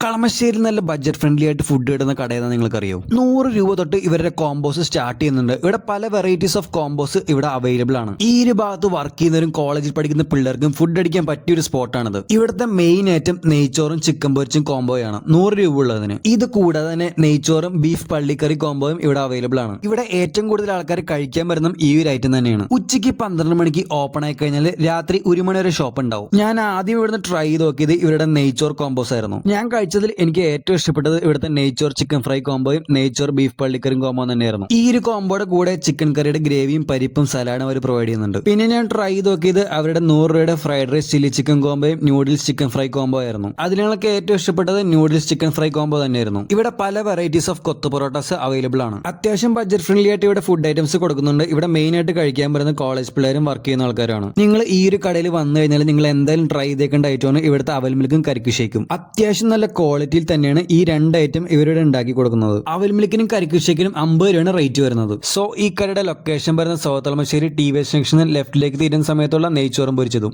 കളമശ്ശേരി നല്ല budget friendly ആയിട്ട് food കിട്ടുന്ന കടയെന്ന് നിങ്ങൾക്കറിയോ? 100 രൂപ തൊട്ട് ഇവരുടെ കോമ്പോസ് സ്റ്റാർട്ട് ചെയ്യുന്നുണ്ട്. ഇവിടെ പല വെറൈറ്റീസ് ഓഫ് കോമ്പോസ് ഇവിടെ അവൈലബിൾ ആണ്. ഈ ഒരു ഭാഗത്ത് വർക്ക് ചെയ്യുന്നവരും കോളേജിൽ പഠിക്കുന്ന പിള്ളേർക്കും ഫുഡ് അടിക്കാൻ പറ്റിയ ഒരു സ്പോട്ടാണിത്. ഇവിടുത്തെ മെയിൻ ഐറ്റം നെയ്ച്ചോറും ചിക്കൻ പൊരിച്ചും കോംബോയാണ് 100 രൂപ ഉള്ളതിന്. ഇത് കൂടാതെ തന്നെ നെയ്ച്ചോറും ബീഫ് പള്ളിക്കറി കോംബോയും ഇവിടെ അവൈലബിൾ ആണ്. ഇവിടെ ഏറ്റവും കൂടുതൽ ആൾക്കാർ കഴിക്കാൻ വരുന്ന ഈ ഒരു ഐറ്റം തന്നെയാണ്. ഉച്ചയ്ക്ക് 12 മണിക്ക് ഓപ്പൺ ആയി കഴിഞ്ഞാൽ രാത്രി 1 മണി വരെ ഷോപ്പ് ഉണ്ടാവും. ഞാൻ ആദ്യം ഇവിടുന്ന് ട്രൈ ചെയ്ത് നോക്കിയത് ഇവരുടെ നെയ്ച്ചോർ കോംബോസ് ആയിരുന്നു. ഞാൻ കഴിച്ചതിൽ എനിക്ക് ഏറ്റവും ഇഷ്ടപ്പെട്ടത് ഇവിടുത്തെ നെയ്ച്ചോർ ചിക്കൻ ഫ്രൈ കോംബോയും നെയ്ച്ചോർ ബീഫ് പള്ളിക്കറിയും കോംബോ തന്നെയായിരുന്നു. ഈ ഒരു കോംബോയുടെ കൂടെ ചിക്കൻ കറിയുടെ ഗ്രേവിയും പരിപ്പും സലാഡും അവർ പ്രൊവൈഡ് ചെയ്യുന്നുണ്ട്. പിന്നെ ഞാൻ ട്രൈ ചെയ്ത് നോക്കിയത് അവരുടെ 100 രൂപയുടെ ഫ്രൈഡ് റൈസ് ചില്ലി ചിക്കൻ കോംബോയും ന്യൂഡിൽസ് ചിക്കൻ ഫ്രൈ കോംബോ ആയിരുന്നു. അതിനൊക്കെ ഏറ്റവും ഇഷ്ടപ്പെട്ടത് ന്യൂഡിൽസ് ചിക്കൻ ഫ്രൈ കോംബോ തന്നെയായിരുന്നു. ഇവിടെ പല വെറൈറ്റീസ് ഓഫ് കൊത്തു പൊറോട്ടാസ് അവൈലബിൾ ആണ്. അത്യാവശ്യം ബഡ്ജറ്റ് ഫ്രണ്ട്ലി ആയിട്ട് ഇവിടെ ഫുഡ് ഐറ്റംസ് കൊടുക്കുന്നുണ്ട്. ഇവിടെ മെയിൻ ആയിട്ട് കഴിക്കാൻ പറ്റുന്ന കോളേജ് പിള്ളേരും വർക്ക് ചെയ്യുന്ന ആൾക്കാരാണ്. നിങ്ങൾ ഈ ഒരു കടയിൽ വന്നു കഴിഞ്ഞാൽ നിങ്ങൾ എന്തായാലും ട്രൈ ചെയ്തേക്കേണ്ട ഐറ്റമാണ് ഇവിടുത്തെ അവൽ മിൽക്കും കരിക്ക് ഷേക്കും. അത്യാവശ്യം നല്ല ക്വാളിറ്റിയിൽ തന്നെയാണ് ഈ രണ്ട് ഐറ്റം ഇവരുടെ ഉണ്ടാക്കി കൊടുക്കുന്നത്. അവൽ മിൽക്കിനും കരിക്ക് ഷേക്കിനും 50 രൂപയാണ് റേറ്റ് വരുന്നത്. സോ ഈ കടയുടെ ലൊക്കേഷൻ വരുന്ന south Kalamassery T V S ജംഗ്ഷനിൽ ലെഫ്റ്റിലേക്ക് തിരിയുന്ന സമയത്തുള്ള നെയ്ച്ചോറും പൊരിച്ചതും.